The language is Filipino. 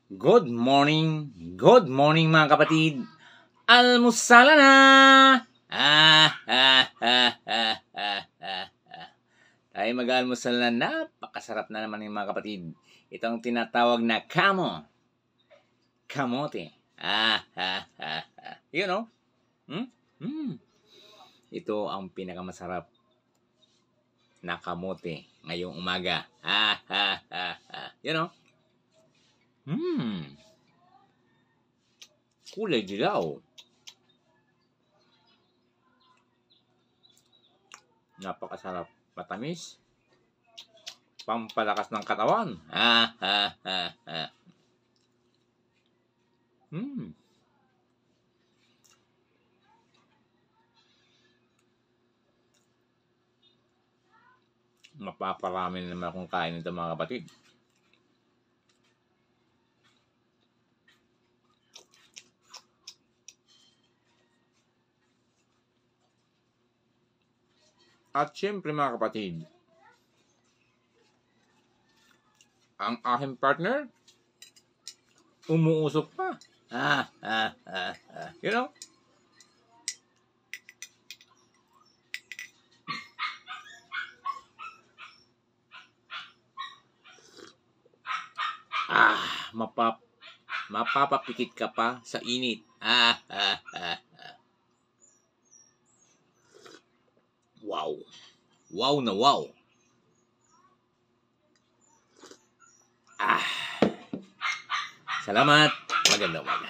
Good morning mga kapatid. Almusala na! Tayo mag-almusal na, napakasarap na naman yung mga kapatid. Ito ang tinatawag na kamote. You know? Ito ang pinakamasarap na kamote ngayong umaga. You know? Kulay dilaw. Napakasarap. Matamis. Pampalakas ng katawan. Mapaparami naman akong kain nito mga kapatid. At syempre mga kapatid, ang aking partner, umuusok pa. You know? Mapapapikit ka pa sa init. Wow. Wow na wow. Salamat. Magandang umaga.